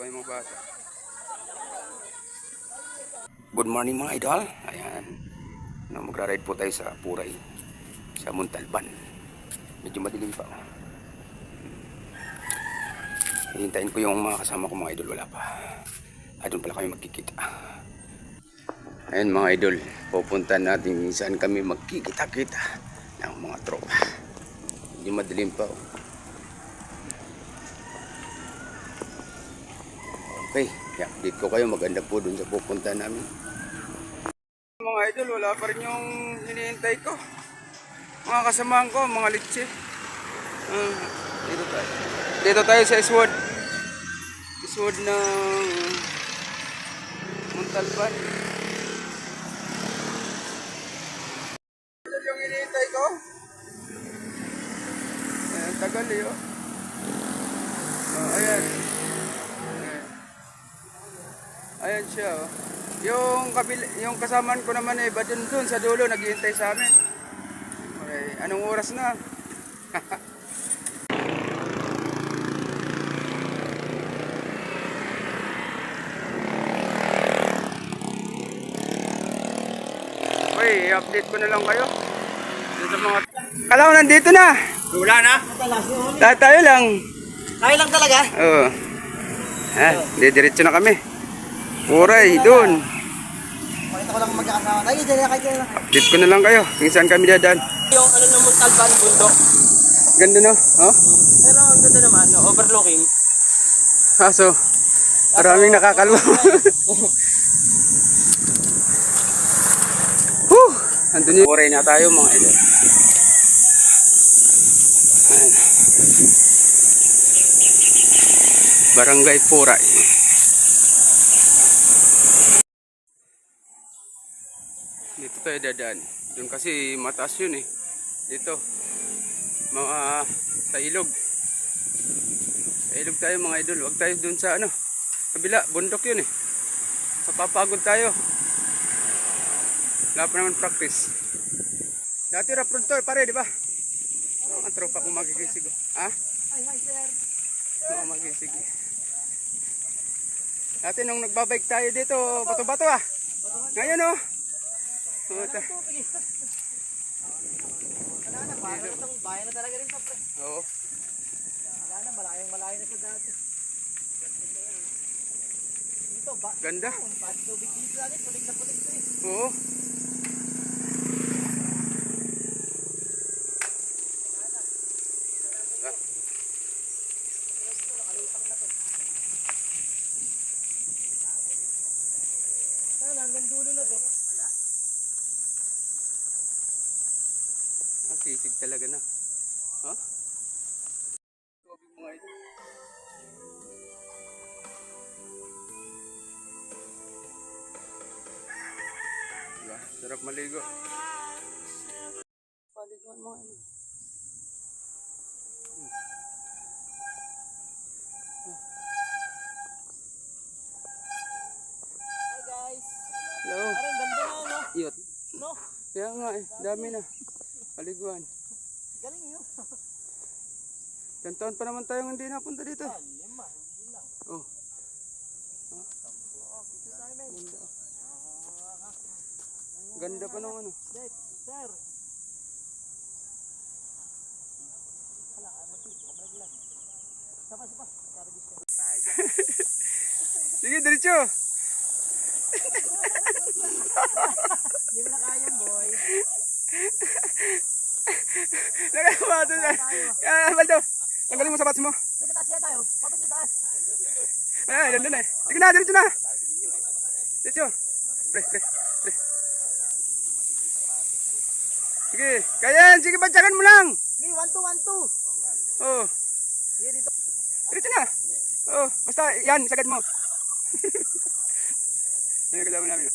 pa yung mga bata. Good morning mga idol. Ayan. Magra-ride po tayo sa Puray. Sa Montalban. Medyo madilim pa. Hihintayin ko yung mga kasama ko mga idol. Wala pa. Doon pala kami magkikita. Ayan mga idol. Pupunta natin saan kami magkikita-kita ng mga tropa. Medyo madilim pa. Okay, i-update ko kayo. Maganda po dun sa pupunta namin. Mga idol, wala pa rin yung hinihintay ko. Mga kasamahan ko, mga litsi. Dito tayo sa Eastwood. Eastwood ng Montalban. Ito yung hinihintay ko. Ayan, tagal eh, oh. Ayan. Ayan siya, oh. Yung kasamaan ko naman eh, ba dun sa dulo naghihintay sa amin. Okay, anong oras na? Okay, i-update ko na lang kayo. Sa mga... Kala ko nandito na. Wala na? Tayo lang. Tayo lang talaga? Oo. Diretso na kami. Puray, doon. Pakita ko lang magkakasama. Tayo, dyan na kayo. Update ko na lang kayo. Kung saan kami dadaan. Yung ano ng Montalban, bundok. Ganda no? Oh? Pero ang ganda naman, no? Overlooking. So, maraming nakakalwa. Andun yun. Puray na tayo mga idol. Barangay Puray. Dito tayo dadaan. Doon kasi mataas yun eh. Dito. Mga sa ilog. Sa ilog tayo mga idol. Huwag tayo doon sa ano. Kabila. Bundok yun eh. Papagod tayo. Wala pa naman practice. Dati raprod to pare, di ba? Ang tropa kong magigisig. Ha? Hi, sir. Oo, magisig. Dati nung nagbabike tayo dito, bato-bato ah. Ngayon oh. Wala na, parang itong bayan na talaga rin ito, pre. Oo. Wala na, malayo na sa dati. Dito, Ganda. tubig dito lagi, pulig na pulig ito eh. Oo. Hanggang dulo na to. Ang sisig talaga na. Ha? Tubig mga ito. Diba? Sarap maligo. Paliguan mga ito. Hi guys. Hello. Parang ganda na, no? Iyot. No? Kaya nga eh. Dami na. Paliguan. Galing yun. Ilang taon pa naman tayong hindi napunta dito. 5, hindi lang. Oh. Ganda pa nung ano. Sir. Hala, matito ka malaglag. Sapa. Karagis ka. Sige, diretso. Hindi mo na kaya, boy. Nakakamado na. Baldo, tanggalin mo sapatos mo. Sige, taas kaya tayo. Papat sa taas. Doon eh. Sige na, diretso na. Diretso. Pre. Sige, kaya yan. Sige, badyakan mo lang. Sige, 1, 2, 1, 2. Oh. Sige, dito. Diretso na. Oh, basta yan, sagad mo. Yan ang kasama namin.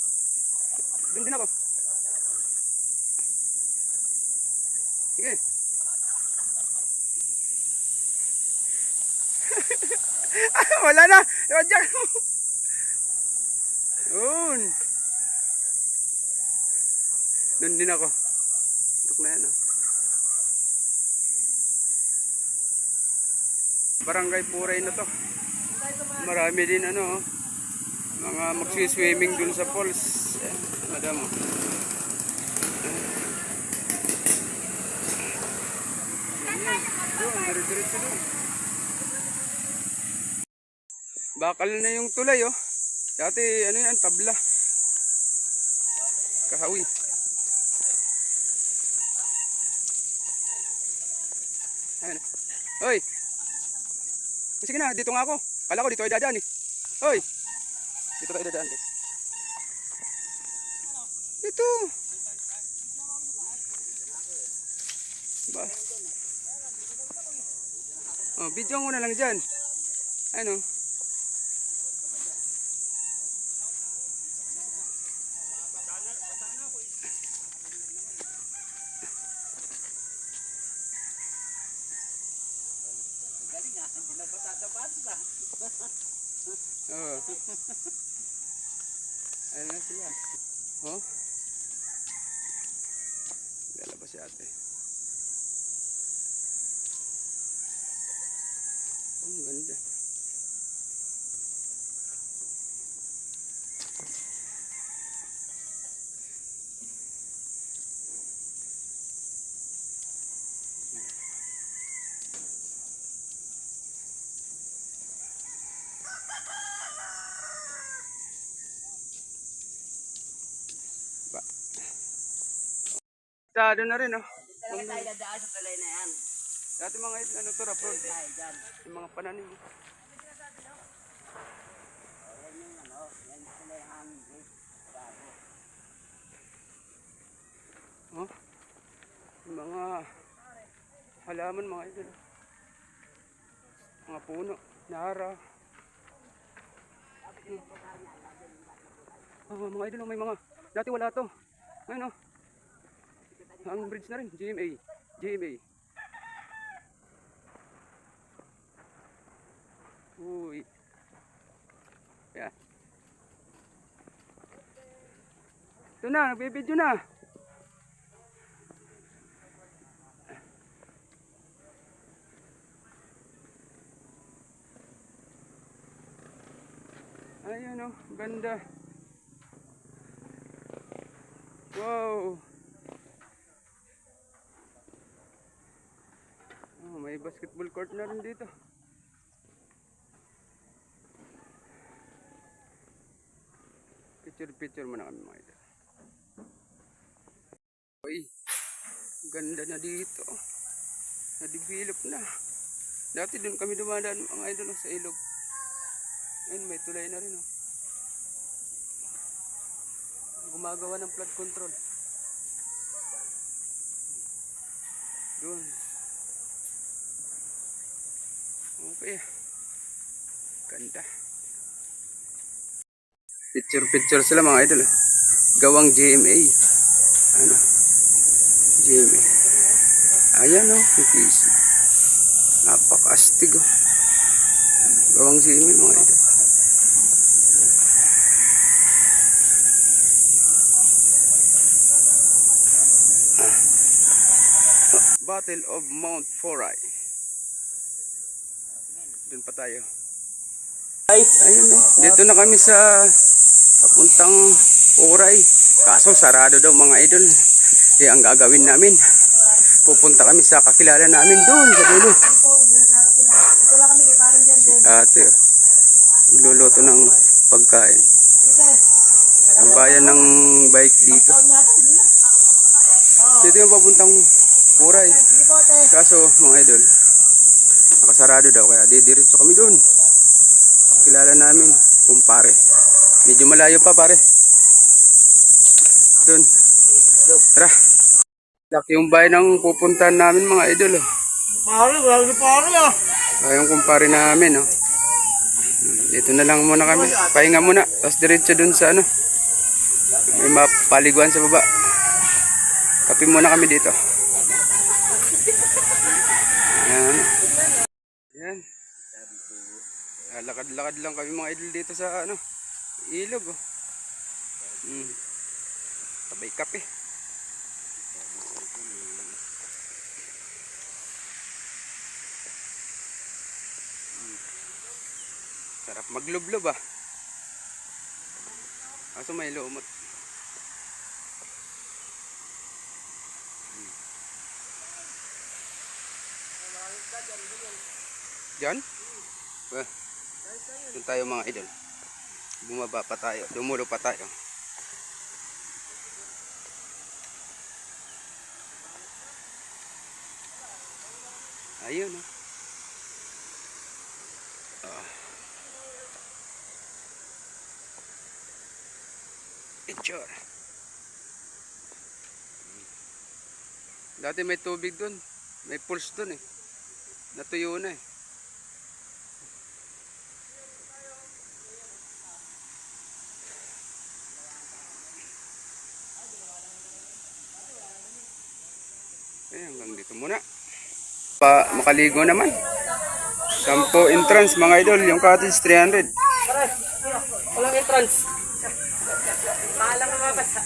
Doon din ako. Sige. Wala na. Badyakan mo. Doon. Doon din ako. Tuk na yan oh. Barangay Puray na to. Marami din ano, mga magsiswimming dun sa falls. Madam. Yan. Doon, dire-diretso doon. Bakal na yung tulay oh. Dati ano yan, tabla. Kahawi. Ayan. Hoy. Sige na, dito nga ako. Kala ko dito ay dadaan eh. Hoy. Dito tayo dadaan guys. Dito. Ba. Oh, video mo na lang dyan. Ano? Oh. Ano na sila? Oh. Lalabas si ate. Ang ganda. Tado na rin oh. Talaga tayo dadaan sa tulay na yan. Dati mga ano to rapod. Tayo dyan. Yung mga pananim. Yan yung ano, yan sila yung hangin bridge. Bago. Oh. Yung mga halaman mga idol. Mga puno, nara. Oh, mga idol, may mga dati wala to. Ngayon oh. Ang bridge na rin, GMA. GMA. Uy. Yeah. Ito na, nagbibideo na. Ayan oh, ganda. Wow. Oh, may basketball court na rin dito. Picture muna kami mga ito. Uy, ganda na dito. Na-develop na. Dati dun kami dumadaan mga idol sa ilog. Ayun, may tulay na rin oh. Gumagawa ng flood control. Doon. Okay. Ganda. Picture sila mga idol. Gawang GMA. Ano? GMA. Ayan o. PC. Napaka-astig o. Gawang GMA mga idol. Battle of Mount Foray. Doon pa tayo. Ayun o. Dito na kami sa papuntang Foray. Kaso sarado daw mga idol. Kaya ang gagawin namin, pupunta kami sa kakilala namin doon sa dulo. Ito lang kami kay parang dyan din. Ate, nagluluto ng pagkain. Ang bayan ng bike dito. Dito yung papuntang Foray. Sige po, te. Kaso mga idol, nakasarado daw kaya didiretso kami doon. Kilala namin, kumpare. Medyo malayo pa pare. Doon. Tara. Laki yung bayan ng pupuntahan namin mga idol. Oh. Pare, wala si pare ah. Yung kumpare namin. Oh. Dito na lang muna kami. Pahinga muna. Tapos diretso doon sa ano. May mapaliguan sa baba. Kape muna kami dito. Ayan. Ayan. Lakad-lakad lang kami mga idol dito sa ano, ilog. Oh. Sabay kape. Sarap maglublob ah. Kaso may lumot. Diyan? Doon tayo mga idol. Bumaba pa tayo. Dumulo pa tayo. Ayun oh. Picture. Dati may tubig doon. May pulse doon eh. Natuyo na eh. Hanggang dito muna. Makaligo naman. 10 entrance mga idol. Yung cottage 300. Walang entrance. Maalang mabasa.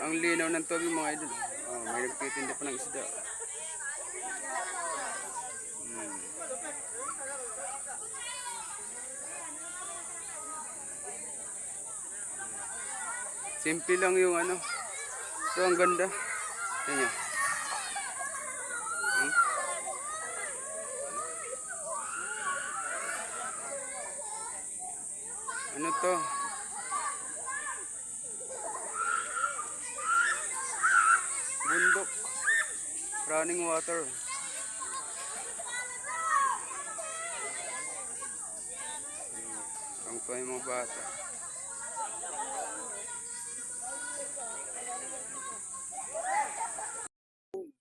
Ang linaw ng tubig mga idol. Oh, may nagtitinda pa ng isda. Simple lang yung ano. Ito ang ganda. Tingnan nyo. Ano to? Bundok. Running water. Ang tuwa yung mga bata.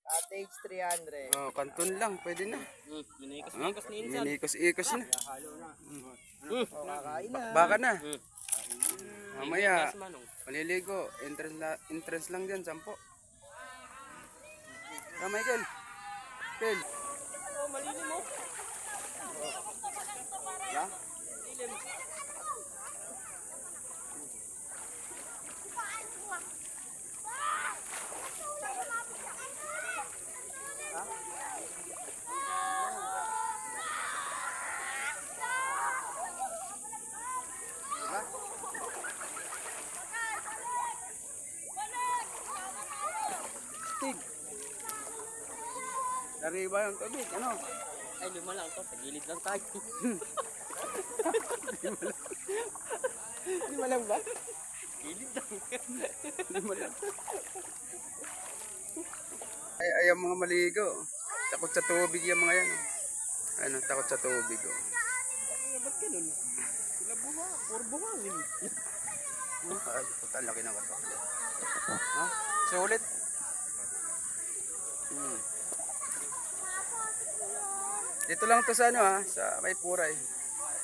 Cottage 300. Oh, kanton lang. Pwede na. Minikos ni Insan. Minikos-ikos na. Kakain na. Baka na. Mamaya. Maliligo. Entrance lang dyan. 10. Michael. Phil. Oh, malilim mo. Ya? Dari ba yung tubig? Ano? Ay, 5 lang to. Sa gilid lang tayo. 5 lang ba? Gilid lang. 5 lang. Ay, mga maligo. Takot sa tubig yung mga yan. Ano, takot sa tubig. Oh. Ba't ganun? Sila buha. Puro buhangin. Ay, puta, laki ng kato. Ha? Sulit. Dito lang to sa ano ha, sa may Puray.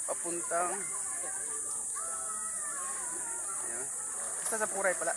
Papuntang. Ayan. Basta sa Puray pala.